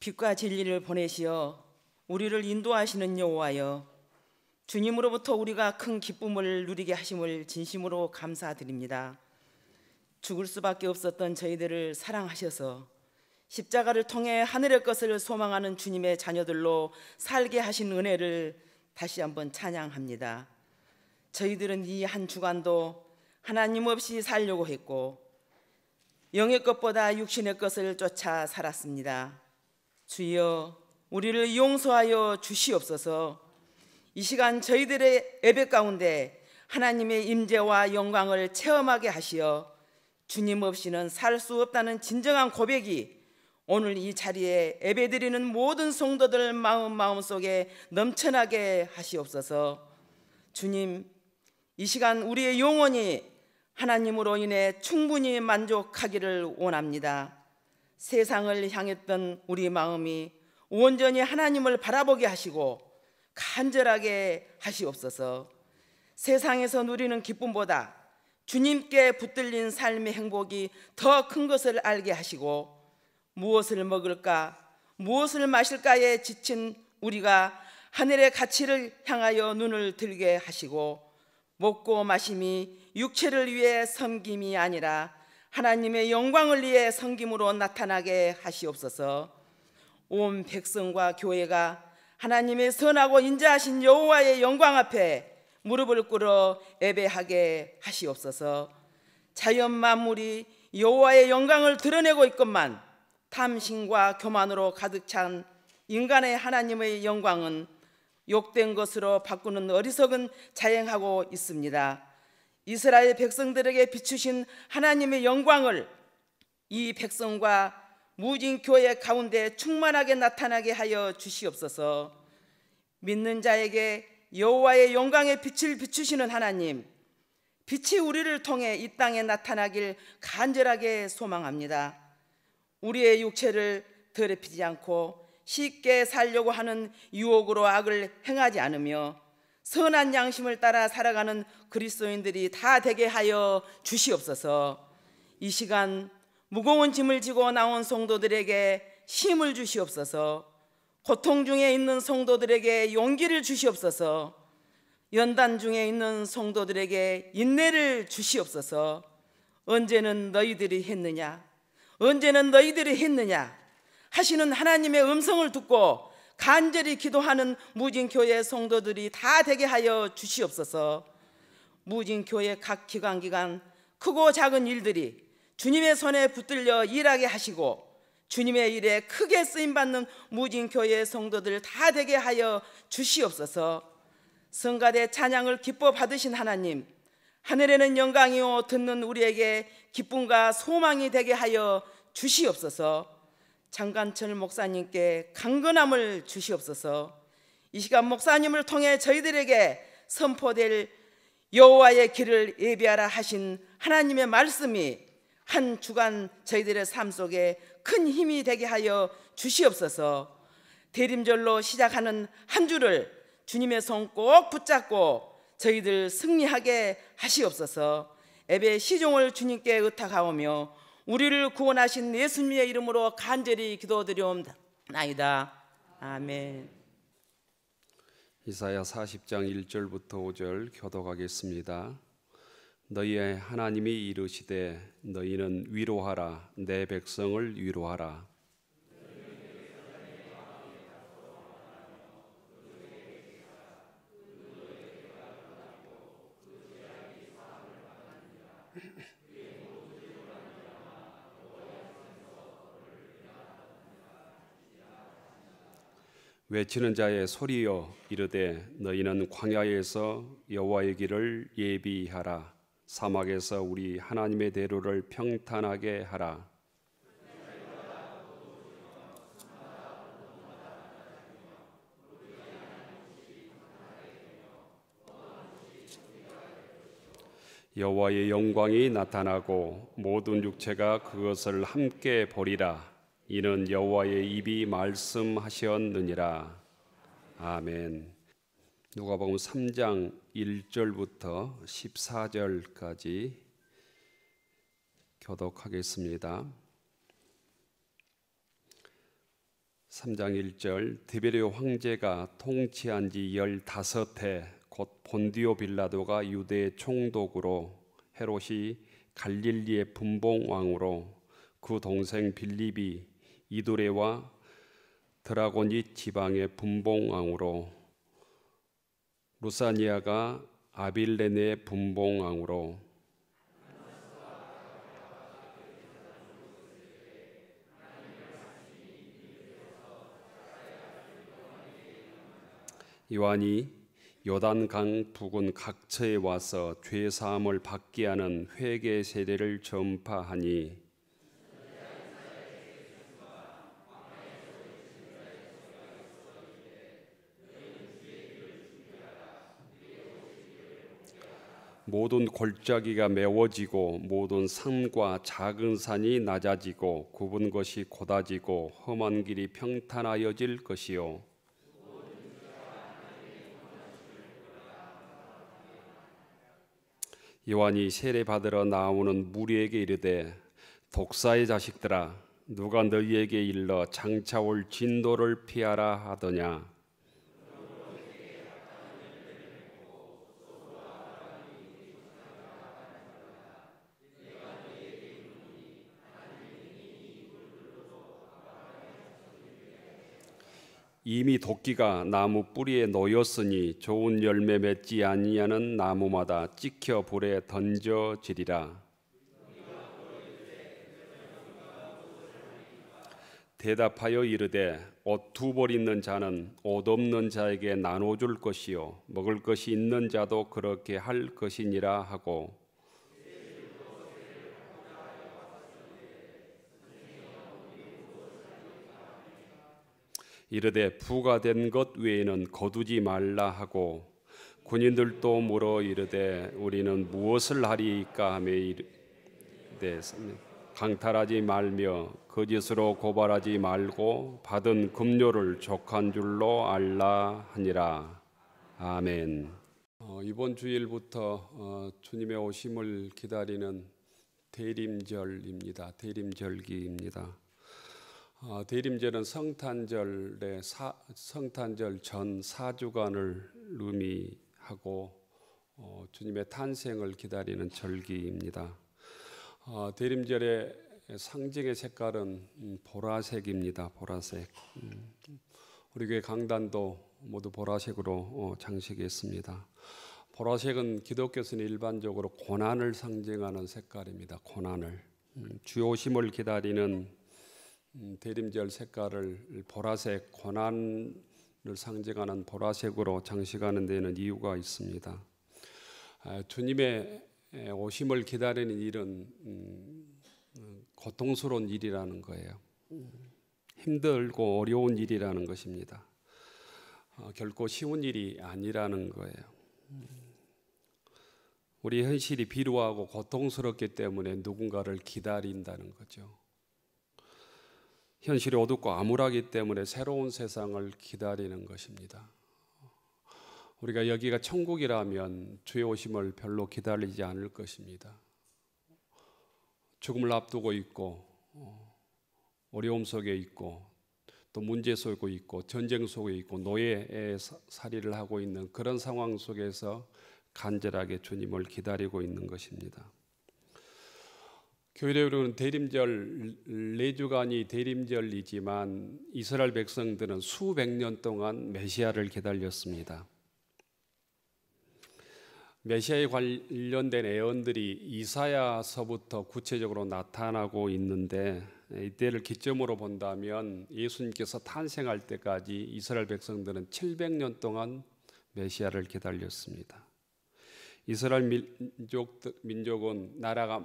빛과 진리를 보내시어 우리를 인도하시는 여호와여, 주님으로부터 우리가 큰 기쁨을 누리게 하심을 진심으로 감사드립니다. 죽을 수밖에 없었던 저희들을 사랑하셔서 십자가를 통해 하늘의 것을 소망하는 주님의 자녀들로 살게 하신 은혜를 다시 한번 찬양합니다. 저희들은 이 한 주간도 하나님 없이 살려고 했고 영의 것보다 육신의 것을 쫓아 살았습니다. 주여, 우리를 용서하여 주시옵소서. 이 시간 저희들의 예배 가운데 하나님의 임재와 영광을 체험하게 하시어 주님 없이는 살 수 없다는 진정한 고백이 오늘 이 자리에 예배드리는 모든 성도들 마음속에 넘쳐나게 하시옵소서. 주님, 이 시간 우리의 영혼이 하나님으로 인해 충분히 만족하기를 원합니다. 세상을 향했던 우리 마음이 온전히 하나님을 바라보게 하시고 간절하게 하시옵소서. 세상에서 누리는 기쁨보다 주님께 붙들린 삶의 행복이 더 큰 것을 알게 하시고 무엇을 먹을까, 무엇을 마실까에 지친 우리가 하늘의 가치를 향하여 눈을 들게 하시고 먹고 마심이 육체를 위해 섬김이 아니라 하나님의 영광을 위해 섬김으로 나타나게 하시옵소서. 온 백성과 교회가 하나님의 선하고 인자하신 여호와의 영광 앞에 무릎을 꿇어 예배하게 하시옵소서. 자연 만물이 여호와의 영광을 드러내고 있건만 탐심과 교만으로 가득 찬 인간의 하나님의 영광은 욕된 것으로 바꾸는 어리석은 자행하고 있습니다. 이스라엘 백성들에게 비추신 하나님의 영광을 이 백성과 무진교회 가운데 충만하게 나타나게 하여 주시옵소서. 믿는 자에게 여호와의 영광의 빛을 비추시는 하나님, 빛이 우리를 통해 이 땅에 나타나길 간절하게 소망합니다. 우리의 육체를 더럽히지 않고 쉽게 살려고 하는 유혹으로 악을 행하지 않으며 선한 양심을 따라 살아가는 그리스도인들이 다 되게 하여 주시옵소서. 이 시간 무거운 짐을 지고 나온 성도들에게 힘을 주시옵소서. 고통 중에 있는 성도들에게 용기를 주시옵소서. 연단 중에 있는 성도들에게 인내를 주시옵소서. 언제는 너희들이 했느냐, 언제는 너희들이 했느냐 하시는 하나님의 음성을 듣고 간절히 기도하는 무진교회 성도들이 다 되게 하여 주시옵소서. 무진교회 각 기관 크고 작은 일들이 주님의 손에 붙들려 일하게 하시고 주님의 일에 크게 쓰임받는 무진교회 성도들 다 되게 하여 주시옵소서. 성가대 찬양을 기뻐 받으신 하나님, 하늘에는 영광이요 듣는 우리에게 기쁨과 소망이 되게 하여 주시옵소서. 장관철 목사님께 강건함을 주시옵소서. 이 시간 목사님을 통해 저희들에게 선포될 여호와의 길을 예비하라 하신 하나님의 말씀이 한 주간 저희들의 삶 속에 큰 힘이 되게 하여 주시옵소서. 대림절로 시작하는 한 주를 주님의 손 꼭 붙잡고 저희들 승리하게 하시옵소서. 예배 시종을 주님께 의탁하오며 우리를 구원하신 예수님의 이름으로 간절히 기도드리옵나이다. 아멘. 이사야 40장 1절부터 5절 교독하겠습니다. 너희의 하나님이 이르시되 너희는 위로하라, 내 백성을 위로하라. 외치는 자의 소리여 이르되 너희는 광야에서 여호와의 길을 예비하라, 사막에서 우리 하나님의 대로를 평탄하게 하라. 여호와의 영광이 나타나고 모든 육체가 그것을 함께 보리라. 이는 여호와의 입이 말씀하셨느니라. 아멘. 누가복음 3장 1절부터 14절까지 교독하겠습니다. 3장 1절 디베리오 황제가 통치한 지 15해 곧 본디오 빌라도가 유대의 총독으로 헤롯이 갈릴리의 분봉왕으로 그 동생 빌립이 이두레와 드라고니 지방의 분봉왕으로 루사니아가 아빌레네의 분봉왕으로 요한이 요단강 부근 각처에 와서 죄 사함을 받게 하는 회개 세례를 전파하니 모든 골짜기가 메워지고 모든 산과 작은 산이 낮아지고 굽은 것이 곧아지고 험한 길이 평탄하여질 것이요 요한이 세례 받으러 나오는 무리에게 이르되 독사의 자식들아 누가 너희에게 일러 장차 올 진노를 피하라 하더냐. 이미 도끼가 나무 뿌리에 놓였으니 좋은 열매 맺지 아니하는 나무마다 찍혀 불에 던져지리라. 대답하여 이르되 옷 2벌 있는 자는 옷 없는 자에게 나눠줄 것이요 먹을 것이 있는 자도 그렇게 할 것이니라 하고 이르되 부가 된 것 외에는 거두지 말라 하고 군인들도 물어 이르되 우리는 무엇을 하리이까 하며 이르되 강탈하지 말며 거짓으로 고발하지 말고 받은 급료를 족한 줄로 알라 하니라. 아멘. 이번 주일부터 주님의 오심을 기다리는 대림절입니다. 대림절기입니다. 대림절은 성탄절 전 4주간을 의미하고 주님의 탄생을 기다리는 절기입니다. 대림절의 상징의 색깔은 보라색입니다. 보라색. 우리 교회 강단도 모두 보라색으로 장식했습니다. 보라색은 기독교에서는 일반적으로 고난을 상징하는 색깔입니다. 고난을. 주 오심을 기다리는 대림절 색깔을 보라색, 고난을 상징하는 보라색으로 장식하는 데는 이유가 있습니다. 주님의 오심을 기다리는 일은 고통스러운 일이라는 거예요. 힘들고 어려운 일이라는 것입니다. 결코 쉬운 일이 아니라는 거예요. 우리 현실이 비루하고 고통스럽기 때문에 누군가를 기다린다는 거죠. 현실이 어둡고 암울하기 때문에 새로운 세상을 기다리는 것입니다. 우리가 여기가 천국이라면 주의 오심을 별로 기다리지 않을 것입니다. 죽음을 앞두고 있고 어려움 속에 있고 또 문제 속에 있고 전쟁 속에 있고 노예의 살이를 하고 있는 그런 상황 속에서 간절하게 주님을 기다리고 있는 것입니다. 교회로는 대림절 4주간이 대림절이지만 이스라엘 백성들은 수백 년 동안 메시아를 기다렸습니다. 메시아에 관련된 예언들이 이사야서부터 구체적으로 나타나고 있는데 이때를 기점으로 본다면 예수님께서 탄생할 때까지 이스라엘 백성들은 700년 동안 메시아를 기다렸습니다. 이스라엘 민족은 나라가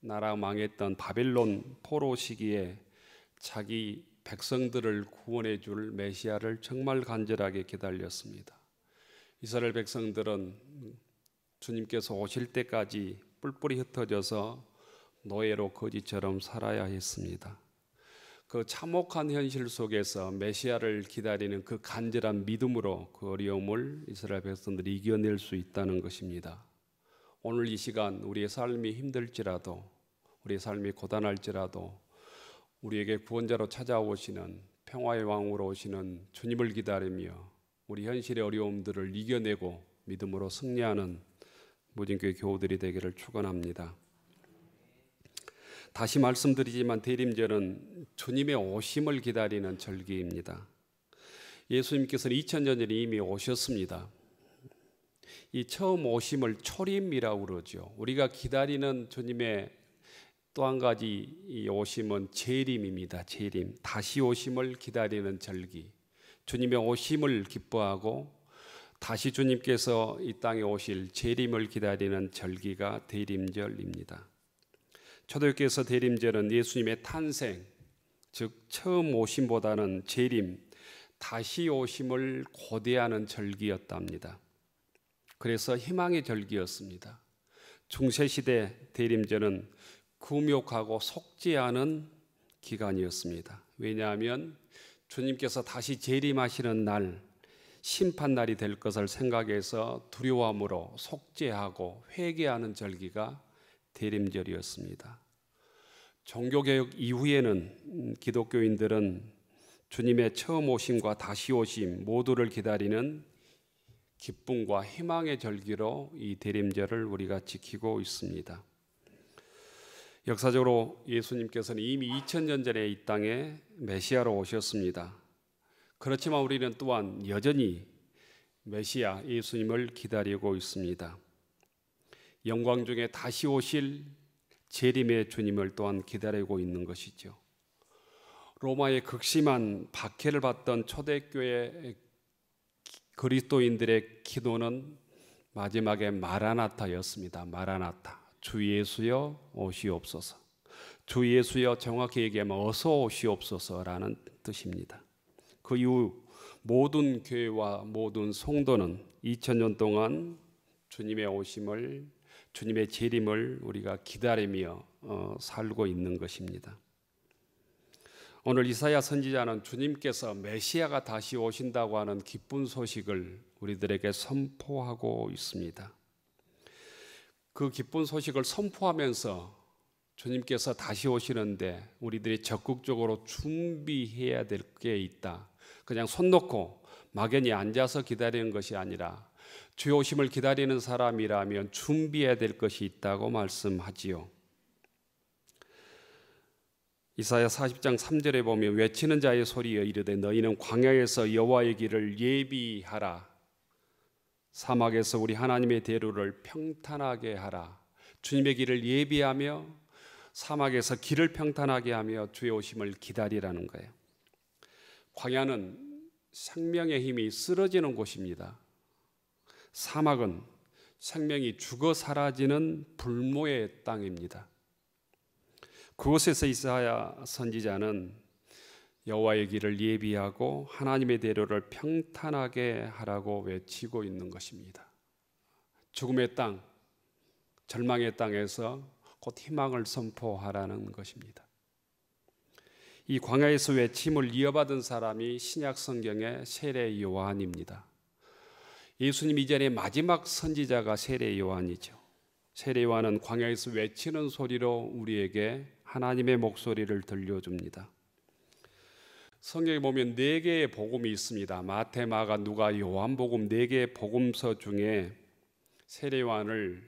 망했던 바벨론 포로 시기에 자기 백성들을 구원해 줄 메시아를 정말 간절하게 기다렸습니다. 이스라엘 백성들은 주님께서 오실 때까지 뿔뿔이 흩어져서 노예로 거지처럼 살아야 했습니다. 그 참혹한 현실 속에서 메시아를 기다리는 그 간절한 믿음으로 그 어려움을 이스라엘 백성들이 이겨낼 수 있다는 것입니다. 오늘 이 시간 우리의 삶이 힘들지라도 우리의 삶이 고단할지라도 우리에게 구원자로 찾아오시는 평화의 왕으로 오시는 주님을 기다리며 우리 현실의 어려움들을 이겨내고 믿음으로 승리하는 무진교회 교우들이 되기를 축원합니다. 다시 말씀드리지만 대림절은 주님의 오심을 기다리는 절기입니다. 예수님께서는 2000년 전에 이미 오셨습니다. 이 처음 오심을 초림이라고 그러죠. 우리가 기다리는 주님의 또 한 가지 이 오심은 재림입니다. 재림, 다시 오심을 기다리는 절기. 주님의 오심을 기뻐하고 다시 주님께서 이 땅에 오실 재림을 기다리는 절기가 대림절입니다. 초대교회에서 대림절은 예수님의 탄생, 즉 처음 오심보다는 재림, 다시 오심을 고대하는 절기였답니다. 그래서 희망의 절기였습니다. 중세시대 대림절은 금욕하고 속죄하는 기간이었습니다. 왜냐하면 주님께서 다시 재림하시는 날, 심판날이 될 것을 생각해서 두려움으로 속죄하고 회개하는 절기가 대림절이었습니다. 종교개혁 이후에는 기독교인들은 주님의 처음 오심과 다시 오심 모두를 기다리는 기쁨과 희망의 절기로 이 대림절을 우리가 지키고 있습니다. 역사적으로 예수님께서는 이미 2000년 전에 이 땅에 메시아로 오셨습니다. 그렇지만 우리는 또한 여전히 메시아 예수님을 기다리고 있습니다. 영광 중에 다시 오실 재림의 주님을 또한 기다리고 있는 것이죠. 로마의 극심한 박해를 받던 초대교회 그리스도인들의 기도는 마지막에 마라나타였습니다. 마라나타. 주 예수여 오시옵소서. 주 예수여 정확히 얘기하면 어서 오시옵소서라는 뜻입니다. 그 이후 모든 교회와 모든 성도는 2000년 동안 주님의 오심을, 주님의 재림을 우리가 기다리며 살고 있는 것입니다. 오늘 이사야 선지자는 주님께서 메시아가 다시 오신다고 하는 기쁜 소식을 우리들에게 선포하고 있습니다. 그 기쁜 소식을 선포하면서 주님께서 다시 오시는데 우리들이 적극적으로 준비해야 될 게 있다. 그냥 손 놓고 막연히 앉아서 기다리는 것이 아니라 주의 오심을 기다리는 사람이라면 준비해야 될 것이 있다고 말씀하지요. 이사야 40장 3절에 보면 외치는 자의 소리여 이르되 너희는 광야에서 여호와의 길을 예비하라. 사막에서 우리 하나님의 대로를 평탄하게 하라. 주님의 길을 예비하며 사막에서 길을 평탄하게 하며 주의 오심을 기다리라는 거예요. 광야는 생명의 힘이 쓰러지는 곳입니다. 사막은 생명이 죽어 사라지는 불모의 땅입니다. 그곳에서 이사야 선지자는 여호와의 길을 예비하고 하나님의 대로를 평탄하게 하라고 외치고 있는 것입니다. 죽음의 땅, 절망의 땅에서 곧 희망을 선포하라는 것입니다. 이 광야에서 외침을 이어받은 사람이 신약 성경의 세례 요한입니다. 예수님 이전의 마지막 선지자가 세례 요한이죠. 세례 요한은 광야에서 외치는 소리로 우리에게 하나님의 목소리를 들려줍니다. 성경에 보면 4개의 복음이 있습니다. 마태, 마가, 누가, 요한복음 4개의 복음서 중에 세례 요한을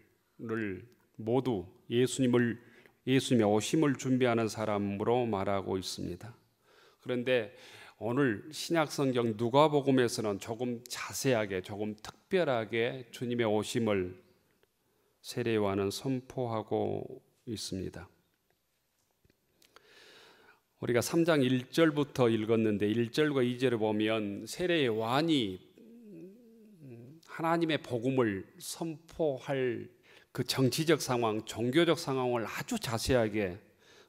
모두 예수님의 오심을 준비하는 사람으로 말하고 있습니다. 그런데 오늘 신약 성경 누가복음에서는 조금 자세하게, 조금 특별하게 주님의 오심을 세례 요한은 선포하고 있습니다. 우리가 3장 1절부터 읽었는데 1절과 2절을 보면 세례 요한이 하나님의 복음을 선포할 그 정치적 상황, 종교적 상황을 아주 자세하게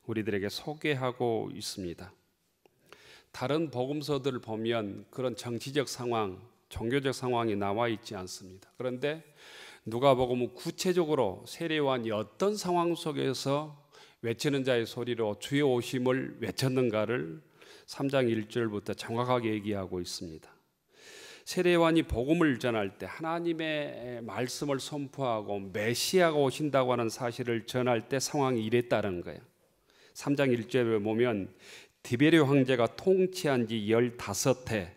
우리들에게 소개하고 있습니다. 다른 복음서들을 보면 그런 정치적 상황, 종교적 상황이 나와 있지 않습니다. 그런데 누가복음은 구체적으로 세례 요한이 어떤 상황 속에서 외치는 자의 소리로 주의 오심을 외쳤는가를 3장 1절부터 정확하게 얘기하고 있습니다. 세례 요한이 복음을 전할 때 하나님의 말씀을 선포하고 메시아가 오신다고 하는 사실을 전할 때 상황이 이랬다는 거예요. 3장 1절에 보면 디베르 황제가 통치한 지 15해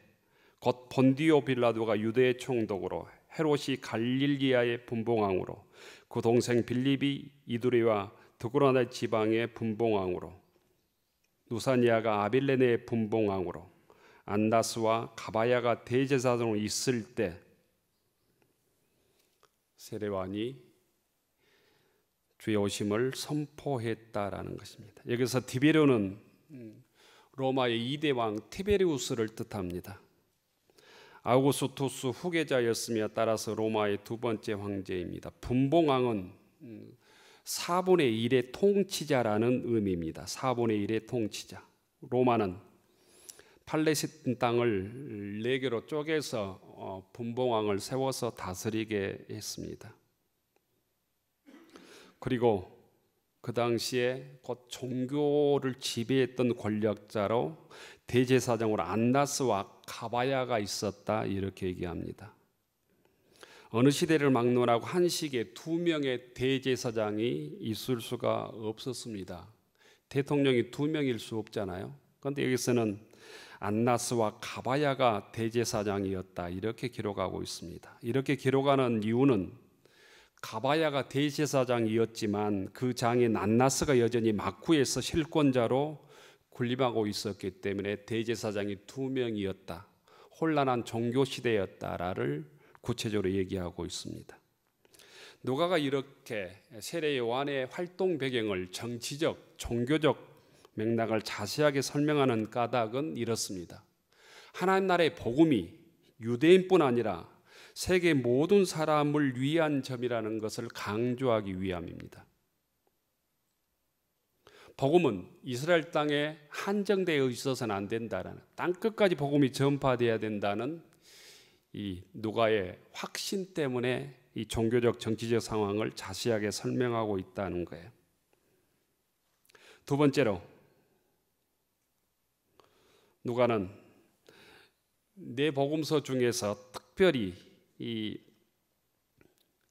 곧 본디오 빌라도가 유대의 총독으로 헤롯이 갈릴리아의 분봉왕으로 그 동생 빌립이 이두리와 드그라나 지방의 분봉왕으로 누사니아가 아빌레네의 분봉왕으로 안다스와 가바야가 대제사장으로 있을 때 세례요한이 주의 오심을 선포했다라는 것입니다. 여기서 디베르는 로마의 2대 왕 티베리우스를 뜻합니다. 아우구스투스 후계자였으며 따라서 로마의 두 번째 황제입니다. 분봉왕은 4분의 1의 통치자라는 의미입니다. 4분의 1의 통치자. 로마는 팔레스틴 땅을 4개로 쪼개서 분봉왕을 세워서 다스리게 했습니다. 그리고 그 당시에 곧 종교를 지배했던 권력자로 대제사장으로 안나스와 가바야가 있었다 이렇게 얘기합니다. 어느 시대를 막론하고 한 시기에 2명의 대제사장이 있을 수가 없었습니다. 대통령이 2명일 수 없잖아요. 그런데 여기서는 안나스와 가바야가 대제사장이었다 이렇게 기록하고 있습니다. 이렇게 기록하는 이유는 가바야가 대제사장이었지만 그 장인 안나스가 여전히 막후에서 실권자로 군림하고 있었기 때문에 대제사장이 2명이었다. 혼란한 종교시대였다를 구체적으로 얘기하고 있습니다. 누가가 이렇게 세례 요한의 활동 배경을 정치적, 종교적 맥락을 자세하게 설명하는 까닭은 이렇습니다. 하나님 나라의 복음이 유대인뿐 아니라 세계 모든 사람을 위한 점이라는 것을 강조하기 위함입니다. 복음은 이스라엘 땅에 한정되어 있어서는 안 된다라는, 땅 끝까지 복음이 전파되어야 된다는 이 누가의 확신 때문에 이 종교적 정치적 상황을 자세하게 설명하고 있다는 거예요. 두 번째로 누가는 네 복음서 중에서 특별히 이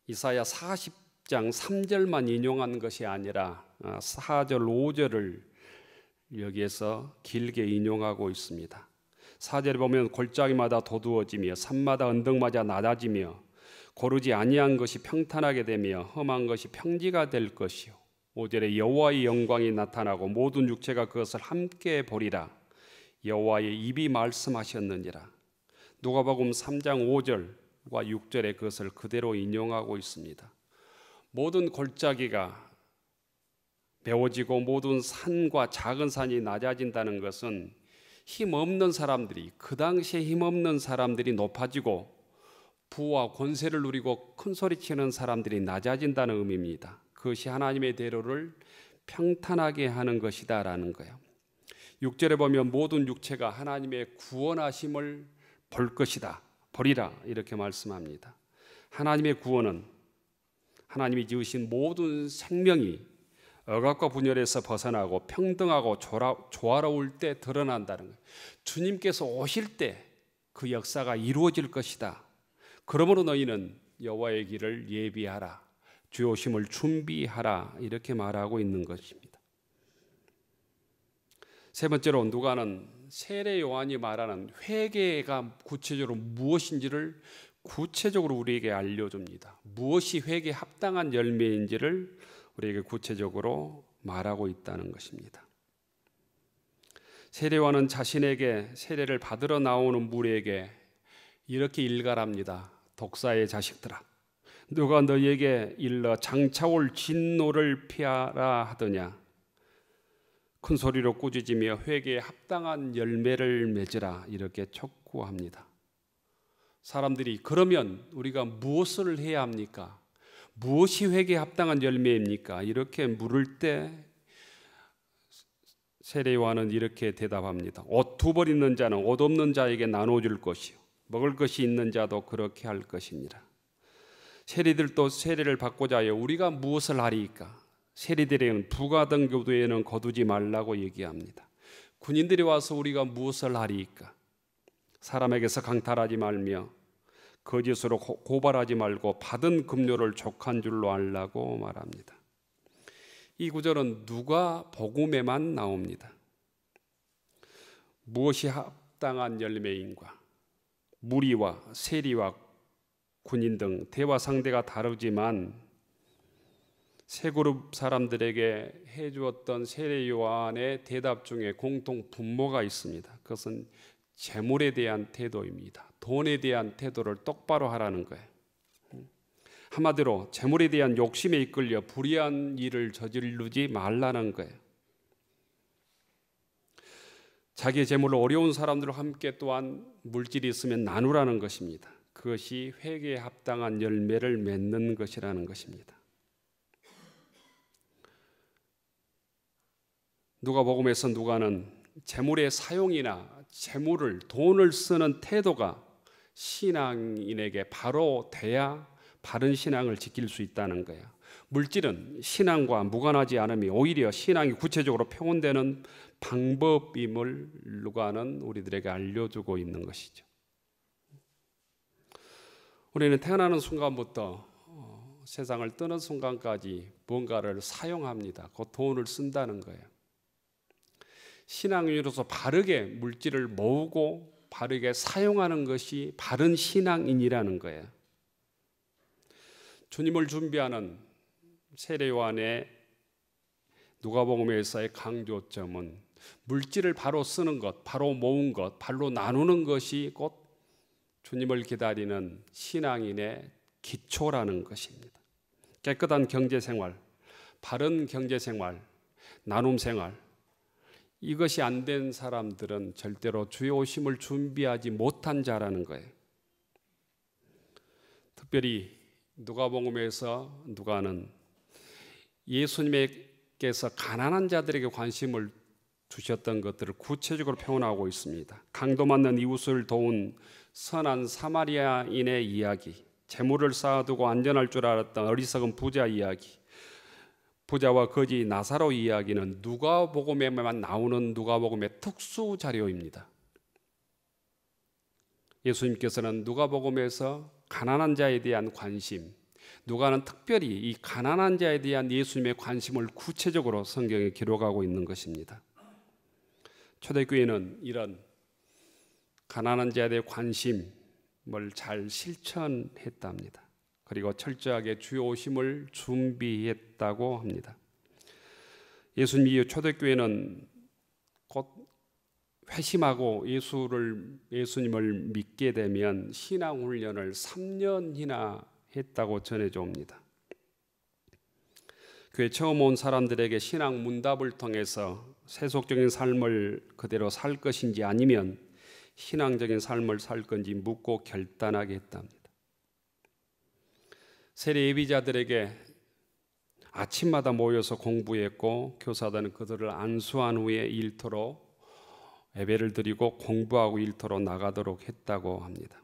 이사야 40장 3절만 인용한 것이 아니라 4절 5절을 여기에서 길게 인용하고 있습니다. 4절에 보면 골짜기마다 도두어지며 산마다 언덕마다 낮아지며 고르지 아니한 것이 평탄하게 되며 험한 것이 평지가 될 것이요 5절에 여호와의 영광이 나타나고 모든 육체가 그것을 함께 보리라. 여호와의 입이 말씀하셨느니라. 누가복음 3장 5절과 6절에 그것을 그대로 인용하고 있습니다. 모든 골짜기가 메워지고 모든 산과 작은 산이 낮아진다는 것은 힘없는 사람들이, 그 당시에 힘없는 사람들이 높아지고 부와 권세를 누리고 큰 소리치는 사람들이 낮아진다는 의미입니다. 그것이 하나님의 대로를 평탄하게 하는 것이다 라는 거예요. 6절에 보면 모든 육체가 하나님의 구원하심을 볼 것이다, 보리라 이렇게 말씀합니다. 하나님의 구원은 하나님이 지으신 모든 생명이 억압과 분열에서 벗어나고 평등하고 조화로울 때 드러난다는 거예요. 주님께서 오실 때 그 역사가 이루어질 것이다. 그러므로 너희는 여호와의 길을 예비하라, 주의 오심을 준비하라 이렇게 말하고 있는 것입니다. 세 번째로 누가는 세례 요한이 말하는 회개가 구체적으로 무엇인지를 구체적으로 우리에게 알려줍니다. 무엇이 회개에 합당한 열매인지를 우리에게 구체적으로 말하고 있다는 것입니다. 세례 요한은 자신에게 세례를 받으러 나오는 무리에게 이렇게 일갈합니다. 독사의 자식들아, 누가 너희에게 일러 장차올 진노를 피하라 하더냐. 큰 소리로 꾸짖으며 회개에 합당한 열매를 맺으라 이렇게 촉구합니다. 사람들이 그러면 우리가 무엇을 해야 합니까? 무엇이 회개에 합당한 열매입니까? 이렇게 물을 때 세례 요한은 이렇게 대답합니다. 옷 2벌 있는 자는 옷 없는 자에게 나눠줄 것이요 먹을 것이 있는 자도 그렇게 할 것이니라. 세리들도 세례를 받고자 하여 우리가 무엇을 하리이까? 세리들에게는 부가등교도에는 거두지 말라고 얘기합니다. 군인들이 와서 우리가 무엇을 하리이까? 사람에게서 강탈하지 말며 거짓으로 고발하지 말고 받은 급료를 족한 줄로 알라고 말합니다. 이 구절은 누가복음에만 나옵니다. 무엇이 합당한 열매인가? 무리와 세리와 군인 등 대화 상대가 다르지만 세 그룹 사람들에게 해주었던 세례 요한의 대답 중에 공통 분모가 있습니다. 그것은 재물에 대한 태도입니다. 돈에 대한 태도를 똑바로 하라는 거예요. 한마디로 재물에 대한 욕심에 이끌려 불의한 일을 저지르지 말라는 거예요. 자기의 재물로 어려운 사람들과 함께 또한 물질이 있으면 나누라는 것입니다. 그것이 회개에 합당한 열매를 맺는 것이라는 것입니다. 누가복음에서 누가는 재물의 사용이나 재물을 돈을 쓰는 태도가 신앙인에게 바로 돼야 바른 신앙을 지킬 수 있다는 거예요. 물질은 신앙과 무관하지 않음이 오히려 신앙이 구체적으로 표현되는 방법임을 누가는 우리들에게 알려주고 있는 것이죠. 우리는 태어나는 순간부터 세상을 떠는 순간까지 뭔가를 사용합니다. 그 돈을 쓴다는 거예요. 신앙인으로서 바르게 물질을 모으고 바르게 사용하는 것이 바른 신앙인이라는 거예요. 주님을 준비하는 세례 요한의 누가복음에서의 강조점은 물질을 바로 쓰는 것, 바로 모은 것, 바로 나누는 것이 곧 주님을 기다리는 신앙인의 기초라는 것입니다. 깨끗한 경제생활, 바른 경제생활, 나눔생활, 이것이 안 된 사람들은 절대로 주의 오심을 준비하지 못한 자라는 거예요. 특별히 누가복음에서 누가는 예수님께서 가난한 자들에게 관심을 주셨던 것들을 구체적으로 표현하고 있습니다. 강도 맞는 이웃을 도운 선한 사마리아인의 이야기, 재물을 쌓아두고 안전할 줄 알았던 어리석은 부자 이야기, 부자와 거지 나사로 이야기는 누가복음에만 나오는 누가복음의 특수 자료입니다. 예수님께서는 누가복음에서 가난한 자에 대한 관심, 누가는 특별히 이 가난한 자에 대한 예수님의 관심을 구체적으로 성경에 기록하고 있는 것입니다. 초대교회는 이런 가난한 자에 대한 관심을 잘 실천했답니다. 그리고 철저하게 주의 오심을 준비했다고 합니다. 예수님 이후 초대교회는 곧 회심하고 예수님을 믿게 되면 신앙훈련을 3년이나 했다고 전해져 옵니다. 교회 처음 온 사람들에게 신앙 문답을 통해서 세속적인 삶을 그대로 살 것인지 아니면 신앙적인 삶을 살 건지 묻고 결단하게 했답니다. 세례 예비자들에게 아침마다 모여서 공부했고 교사들은 그들을 안수한 후에 일터로 예배를 드리고 공부하고 일터로 나가도록 했다고 합니다.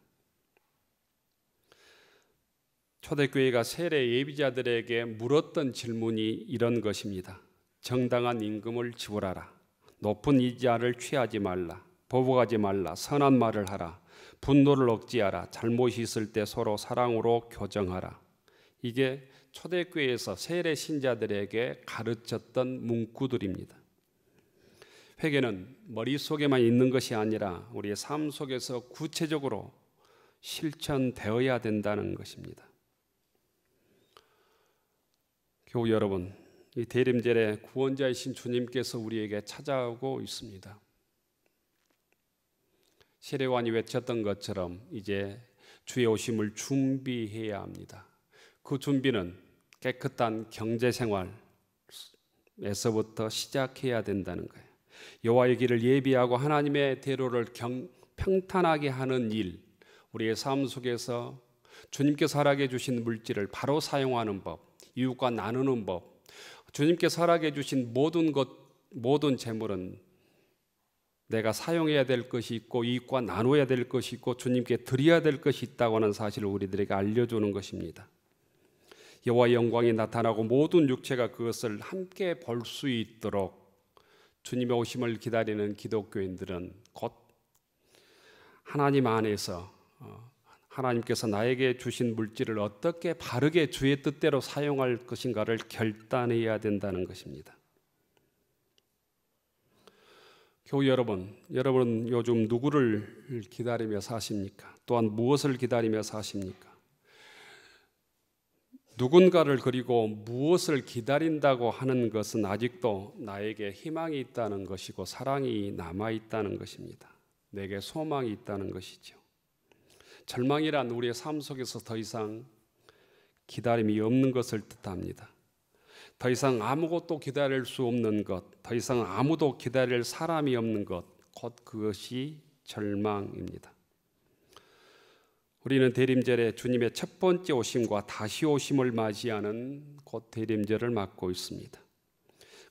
초대교회가 세례 예비자들에게 물었던 질문이 이런 것입니다. 정당한 임금을 지불하라. 높은 이자를 취하지 말라. 보복하지 말라. 선한 말을 하라. 분노를 억제하라. 잘못이 있을 때 서로 사랑으로 교정하라. 이게 초대교회에서 세례 신자들에게 가르쳤던 문구들입니다. 회개는 머릿속에만 있는 것이 아니라 우리의 삶 속에서 구체적으로 실천되어야 된다는 것입니다. 교우 여러분, 이 대림절에 구원자이신 주님께서 우리에게 찾아오고 있습니다. 세례요한이 외쳤던 것처럼 이제 주의 오심을 준비해야 합니다. 그 준비는 깨끗한 경제생활에서부터 시작해야 된다는 거예요. 여호와의 길을 예비하고 하나님의 대로를 평탄하게 하는 일, 우리의 삶 속에서 주님께서 허락해 주신 물질을 바로 사용하는 법, 이웃과 나누는 법, 주님께서 허락해 주신 모든 재물은 내가 사용해야 될 것이 있고 이웃과 나눠야 될 것이 있고 주님께 드려야 될 것이 있다고 하는 사실을 우리들에게 알려주는 것입니다. 여호와의 영광이 나타나고 모든 육체가 그것을 함께 볼 수 있도록 주님의 오심을 기다리는 기독교인들은 곧 하나님 안에서 하나님께서 나에게 주신 물질을 어떻게 바르게 주의 뜻대로 사용할 것인가를 결단해야 된다는 것입니다. 교우 여러분, 여러분은 요즘 누구를 기다리며 사십니까? 또한 무엇을 기다리며 사십니까? 누군가를 그리고 무엇을 기다린다고 하는 것은 아직도 나에게 희망이 있다는 것이고 사랑이 남아있다는 것입니다. 내게 소망이 있다는 것이죠. 절망이란 우리의 삶 속에서 더 이상 기다림이 없는 것을 뜻합니다. 더 이상 아무것도 기다릴 수 없는 것, 더 이상 아무도 기다릴 사람이 없는 것, 곧 그것이 절망입니다. 우리는 대림절에 주님의 첫 번째 오심과 다시 오심을 맞이하는 곧 대림절을 맞고 있습니다.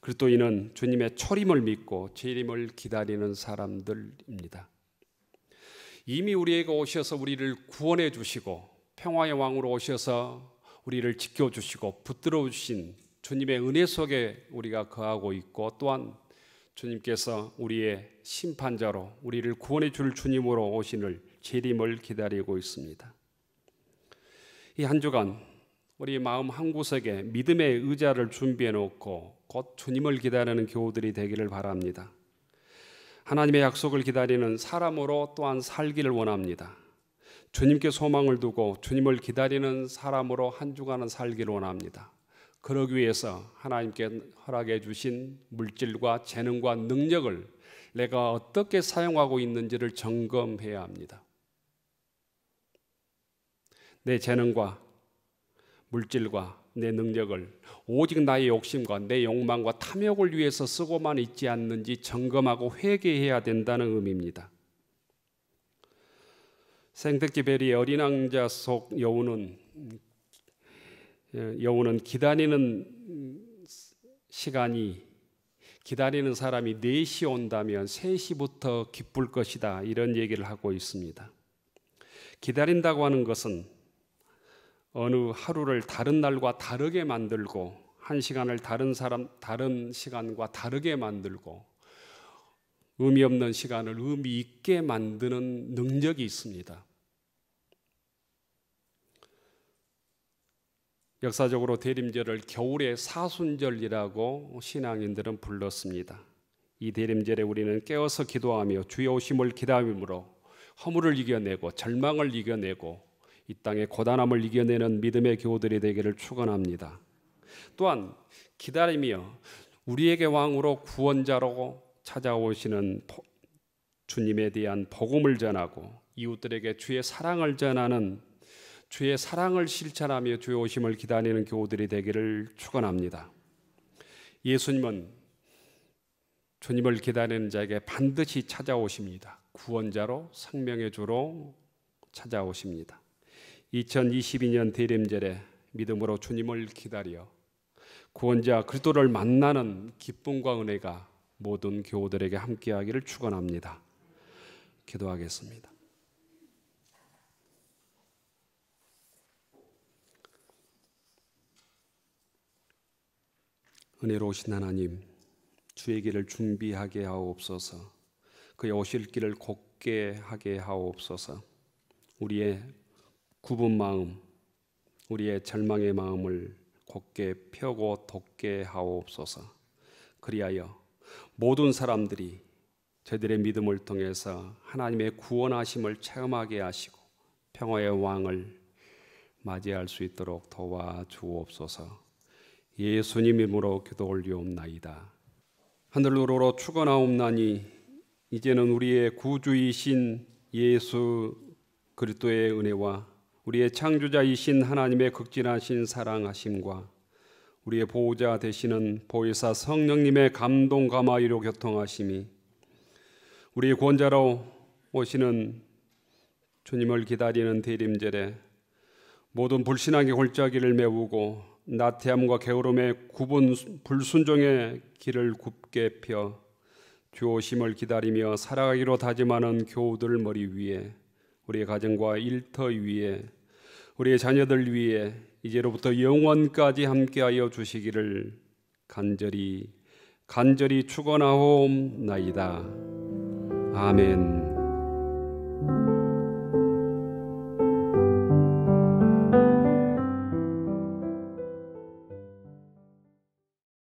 그리스도인은 주님의 초림을 믿고 재림을 기다리는 사람들입니다. 이미 우리에게 오셔서 우리를 구원해 주시고 평화의 왕으로 오셔서 우리를 지켜주시고 붙들어 주신 주님의 은혜 속에 우리가 거하고 있고, 또한 주님께서 우리의 심판자로 우리를 구원해 줄 주님으로 오시는 재림을 기다리고 있습니다. 이 한 주간 우리 마음 한구석에 믿음의 의자를 준비해 놓고 곧 주님을 기다리는 교우들이 되기를 바랍니다. 하나님의 약속을 기다리는 사람으로 또한 살기를 원합니다. 주님께 소망을 두고 주님을 기다리는 사람으로 한 주간은 살기를 원합니다. 그러기 위해서 하나님께 허락해 주신 물질과 재능과 능력을 내가 어떻게 사용하고 있는지를 점검해야 합니다. 내 재능과 물질과 내 능력을 오직 나의 욕심과 내 욕망과 탐욕을 위해서 쓰고만 있지 않는지 점검하고 회개해야 된다는 의미입니다. 생택지 베리의 어린 왕자 속 여우는 기다리는 시간이, 기다리는 사람이 4시 온다면 3시부터 기쁠 것이다, 이런 얘기를 하고 있습니다. 기다린다고 하는 것은 어느 하루를 다른 날과 다르게 만들고 한 시간을 다른 시간과 다르게 만들고 의미 없는 시간을 의미 있게 만드는 능력이 있습니다. 역사적으로 대림절을 겨울의 사순절이라고 신앙인들은 불렀습니다. 이 대림절에 우리는 깨어서 기도하며 주의 오심을 기다림으로 허물을 이겨내고 절망을 이겨내고 이 땅의 고단함을 이겨내는 믿음의 교우들이 되기를 축원합니다. 또한 기다리며 우리에게 왕으로 구원자로 찾아오시는 주님에 대한 복음을 전하고 이웃들에게 주의 사랑을 전하는, 주의 사랑을 실천하며 주의 오심을 기다리는 교우들이 되기를 축원합니다. 예수님은 주님을 기다리는 자에게 반드시 찾아오십니다. 구원자로, 생명의 주로 찾아오십니다. 2022년 대림절에 믿음으로 주님을 기다려 구원자 그리스도를 만나는 기쁨과 은혜가 모든 교우들에게 함께하기를 축원합니다. 기도하겠습니다. 은혜로우신 하나님, 주의 길을 준비하게 하옵소서. 그의 오실 길을 곧게 하게 하옵소서. 우리의 굽은 마음, 우리의 절망의 마음을 곧게 펴고 돋게 하옵소서. 그리하여 모든 사람들이 저들의 믿음을 통해서 하나님의 구원하심을 체험하게 하시고 평화의 왕을 맞이할 수 있도록 도와주옵소서. 예수님 이름으로 기도 올리옵나이다. 하늘로로 축원하옵나니 이제는 우리의 구주이신 예수 그리스도의 은혜와 우리의 창조자이신 하나님의 극진하신 사랑하심과 우리의 보호자 되시는 보혜사 성령님의 감동 감화의로 교통하심이 우리의 구원자로 오시는 주님을 기다리는 대림절에 모든 불신앙의 골짜기를 메우고 나태함과 게으름의 불순종의 길을 굽게 펴 주 오심을 기다리며 살아가기로 다짐하는 교우들 머리 위에, 우리의 가정과 일터 위에, 우리의 자녀들 위에 이제로부터 영원까지 함께하여 주시기를 간절히 축원하옵나이다. 아멘.